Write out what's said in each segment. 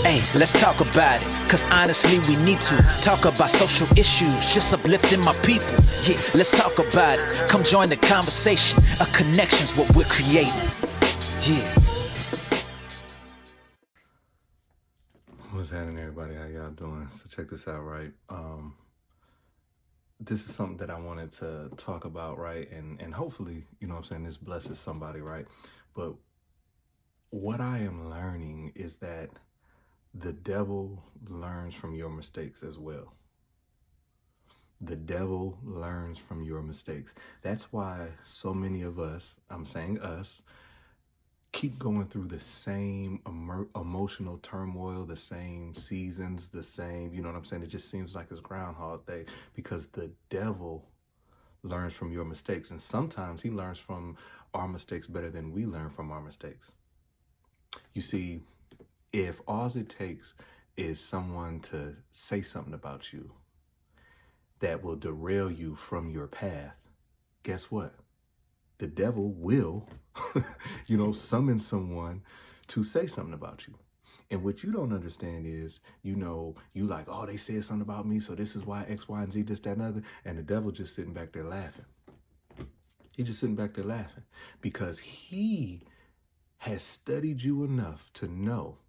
Hey, let's talk about it, cause honestly we need to talk about social issues, just uplifting my people. Yeah, let's talk about it. Come join the conversation. A connection's what we're creating. Yeah. What's happening, everybody? How y'all doing? So check this out, right? This is something that I wanted to talk about, right? And hopefully, you know what I'm saying, this blesses somebody, right? But what I am learning is that the devil learns from your mistakes as well. The devil learns from your mistakes. That's why so many of us, I'm saying us, keep going through the same emotional turmoil, the same seasons, the same, you know what I'm saying? It just seems like it's Groundhog Day because the devil learns from your mistakes. And sometimes he learns from our mistakes better than we learn from our mistakes. You see, if all it takes is someone to say something about you that will derail you from your path, guess what? The devil will, summon someone to say something about you. And what you don't understand is, you like, oh, they said something about me, so this is why X, Y, and Z, this, that, and other. And the devil just sitting back there laughing. He's just sitting back there laughing because he has studied you enough to know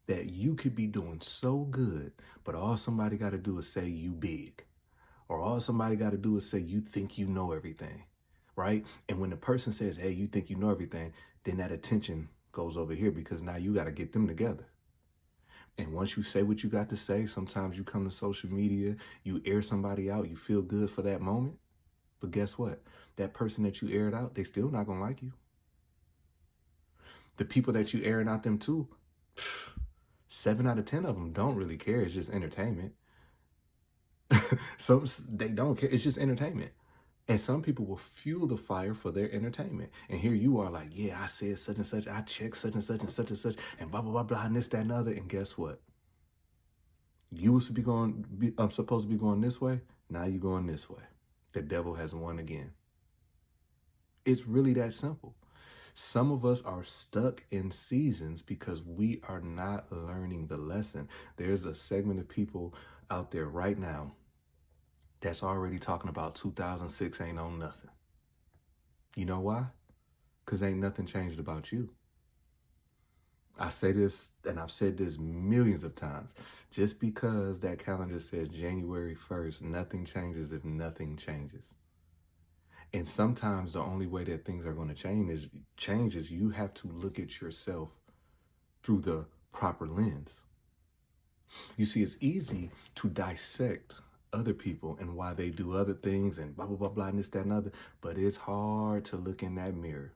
that you could be doing so good, but all somebody got to do is say you big. Or all somebody got to do is say you think you know everything, right? And when the person says, hey, you think you know everything, then that attention goes over here because now you got to get them together. And once you say what you got to say, sometimes you come to social media, you air somebody out, you feel good for that moment. But guess what? That person that you aired out, they still not going to like you. The people that you airing out them to, 7 out of 10 of them don't really care. It's just entertainment. So they don't care. It's just entertainment. And some people will fuel the fire for their entertainment. And here you are like, yeah, I said such and such. I checked such and such and such and such and blah, blah, blah, blah, and this, that, and other. And guess what? You were supposed to be going this way. Now you're going this way. The devil has won again. It's really that simple. Some of us are stuck in seasons because we are not learning the lesson. There's a segment of people out there right now that's already talking about 2006 ain't on nothing. You know why? Because ain't nothing changed about you. I say this, and I've said this millions of times. Just because that calendar says January 1st, nothing changes if nothing changes. And sometimes the only way that things are going to change is you have to look at yourself through the proper lens. You see, it's easy to dissect other people and why they do other things and blah, blah, blah, blah, and this, that, and other. But it's hard to look in that mirror.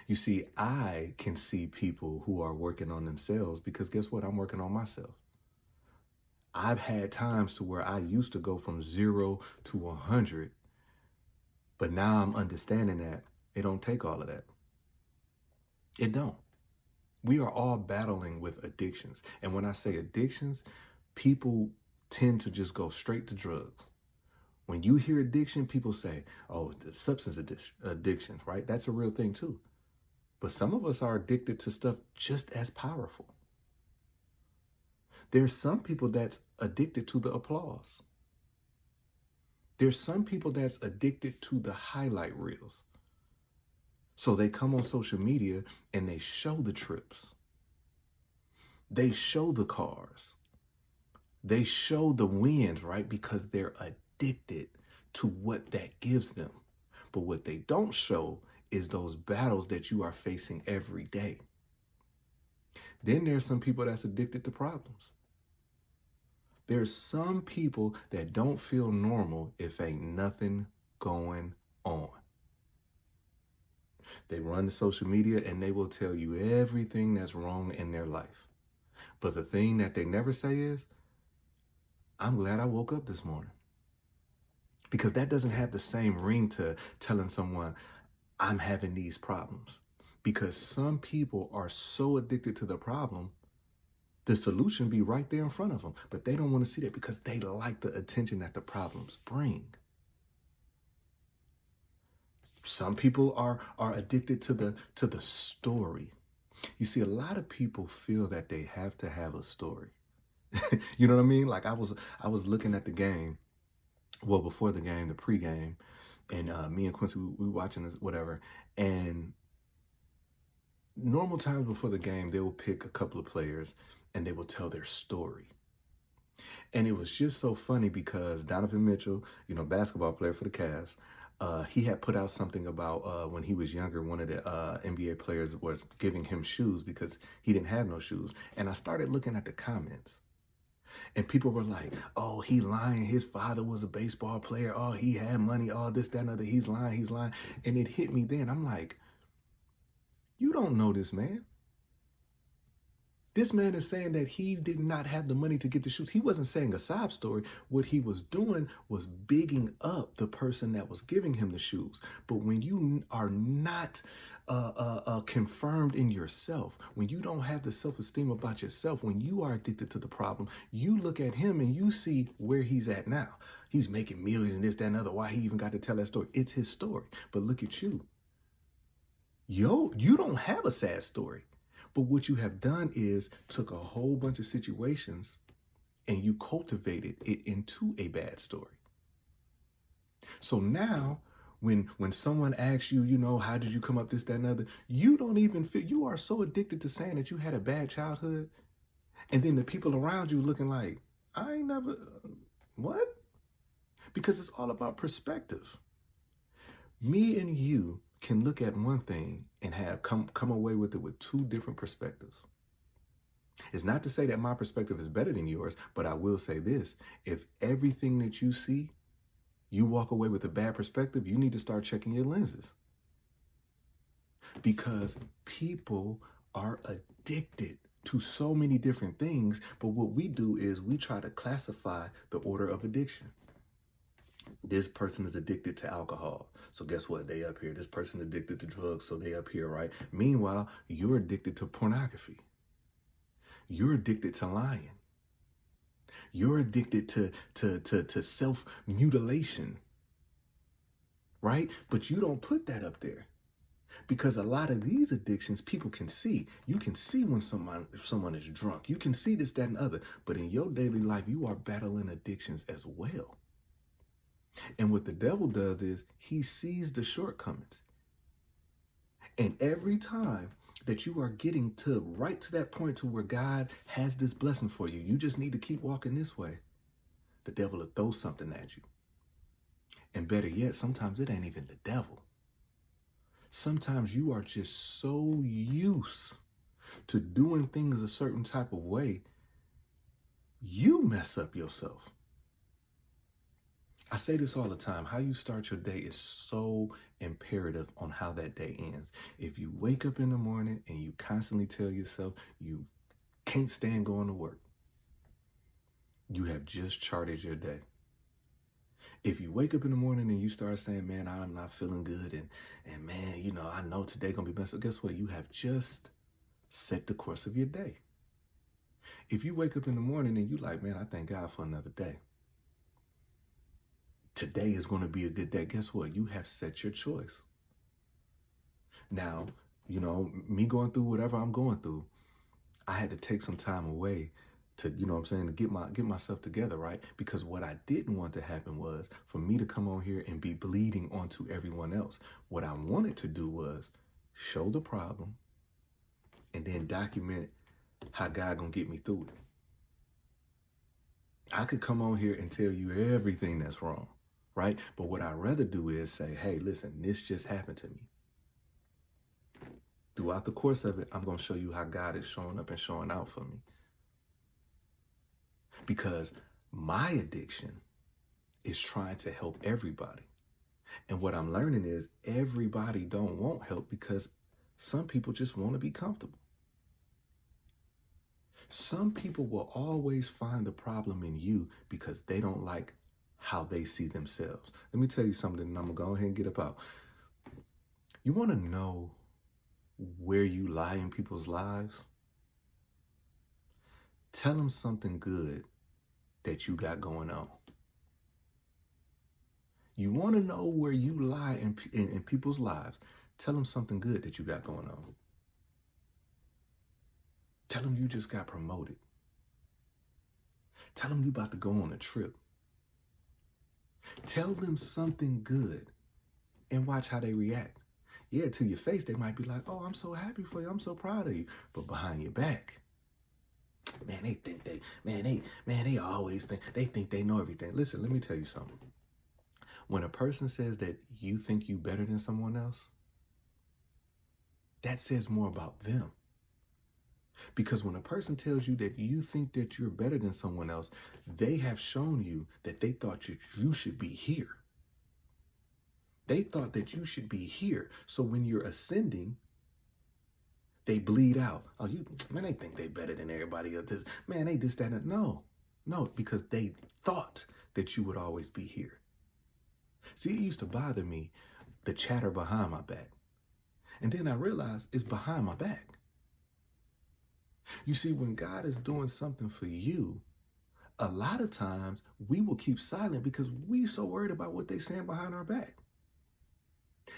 You see, I can see people who are working on themselves because guess what? I'm working on myself. I've had times to where I used to go from 0 to 100, but now I'm understanding that it don't take all of that. It don't. We are all battling with addictions. And when I say addictions, people tend to just go straight to drugs. When you hear addiction, people say, oh, the substance addiction, right? That's a real thing too. But some of us are addicted to stuff just as powerful. There's some people that's addicted to the applause. There's some people that's addicted to the highlight reels. So they come on social media and they show the trips. They show the cars. They show the wins, right? Because they're addicted to what that gives them. But what they don't show is those battles that you are facing every day. Then there's some people that's addicted to problems. There's some people that don't feel normal if ain't nothing going on. They run to social media and they will tell you everything that's wrong in their life. But the thing that they never say is, I'm glad I woke up this morning. Because that doesn't have the same ring to telling someone, I'm having these problems. Because some people are so addicted to the problem, the solution be right there in front of them. But they don't want to see that because they like the attention that the problems bring. Some people are addicted to the story. You see, a lot of people feel that they have to have a story. You know what I mean? Like I was looking at the game, well, before the game, the pregame, and me and Quincy, we watching this, whatever. And normal times before the game, they will pick a couple of players and they will tell their story. And it was just so funny because Donovan Mitchell, basketball player for the Cavs, he had put out something about when he was younger, one of the NBA players was giving him shoes because he didn't have no shoes. And I started looking at the comments. And people were like, oh, he lying. His father was a baseball player. Oh, he had money. All this, that, and other. He's lying. He's lying. And it hit me then. I'm like, you don't know this man. This man is saying that he did not have the money to get the shoes. He wasn't saying a sob story. What he was doing was bigging up the person that was giving him the shoes. But when you are not confirmed in yourself, when you don't have the self-esteem about yourself, when you are addicted to the problem, you look at him and you see where he's at now. He's making millions and this, that, and other. Why he even got to tell that story? It's his story. But look at you. You don't have a sad story. But what you have done is took a whole bunch of situations and you cultivated it into a bad story. So now when someone asks you, how did you come up this, that, and other, you don't even feel, you are so addicted to saying that you had a bad childhood. And then the people around you looking like, I ain't never, what? Because it's all about perspective. Me and you can look at one thing and have come away with it with two different perspectives. It's not to say that my perspective is better than yours, but I will say this. If everything that you see, you walk away with a bad perspective, you need to start checking your lenses. Because people are addicted to so many different things, but what we do is we try to classify the order of addiction. This person is addicted to alcohol. So guess what? They up here. This person addicted to drugs. So they up here, right? Meanwhile, you're addicted to pornography. You're addicted to lying. You're addicted to self-mutilation, right? But you don't put that up there because a lot of these addictions, people can see. You can see when someone is drunk. You can see this, that, and other. But in your daily life, you are battling addictions as well. And what the devil does is he sees the shortcomings. And every time that you are getting right to that point to where God has this blessing for you, you just need to keep walking this way. The devil will throw something at you. And better yet, sometimes it ain't even the devil. Sometimes you are just so used to doing things a certain type of way, you mess up yourself. I say this all the time. How you start your day is so imperative on how that day ends. If you wake up in the morning and you constantly tell yourself you can't stand going to work, you have just charted your day. If you wake up in the morning and you start saying, man, I'm not feeling good, and man, I know today gonna be best. So guess what? You have just set the course of your day. If you wake up in the morning and you like, man, I thank God for another day. Today is going to be a good day. Guess what? You have set your choice. Now, me going through whatever I'm going through, I had to take some time away to, to get myself together, right? Because what I didn't want to happen was for me to come on here and be bleeding onto everyone else. What I wanted to do was show the problem and then document how God gonna get me through it. I could come on here and tell you everything that's wrong, right? But what I'd rather do is say, hey, listen, this just happened to me. Throughout the course of it, I'm going to show you how God is showing up and showing out for me. Because my addiction is trying to help everybody. And what I'm learning is everybody don't want help because some people just want to be comfortable. Some people will always find the problem in you because they don't like how they see themselves. Let me tell you something, and I'm going to go ahead and get up out. You want to know where you lie in people's lives? Tell them something good that you got going on. You want to know where you lie in people's lives? Tell them something good that you got going on. Tell them you just got promoted. Tell them you about to go on a trip. Tell them something good and watch how they react. Yeah, to your face, they might be like, oh, I'm so happy for you. I'm so proud of you. But behind your back, man, they always think they know everything. Listen, let me tell you something. When a person says that you think you better than someone else, that says more about them. Because when a person tells you that you think that you're better than someone else, they have shown you that they thought you should be here. They thought that you should be here. So when you're ascending, they bleed out. Oh, they think they better than everybody else. Man, they this, that, and no, because they thought that you would always be here. See, it used to bother me, the chatter behind my back. And then I realized it's behind my back. You see, when God is doing something for you, a lot of times we will keep silent because we so worried about what they're saying behind our back.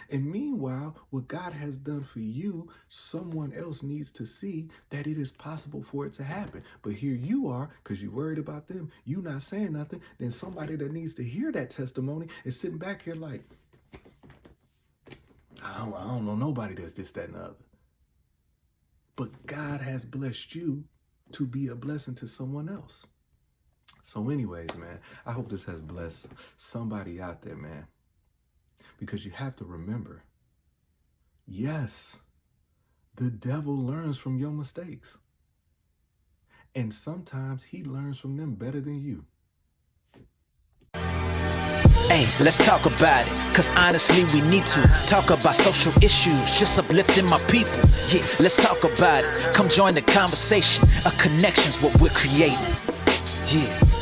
And meanwhile, what God has done for you, someone else needs to see that it is possible for it to happen. But here you are, because you're worried about them, you not saying nothing. Then somebody that needs to hear that testimony is sitting back here like, I don't know nobody that's this, that, and the other. But God has blessed you to be a blessing to someone else. So anyways, man, I hope this has blessed somebody out there, man. Because you have to remember, yes, the devil learns from your mistakes. And sometimes he learns from them better than you. Hey, let's talk about it, cause honestly we need to talk about social issues, just uplifting my people. Yeah, let's talk about it. Come join the conversation. A connection's what we're creating. Yeah.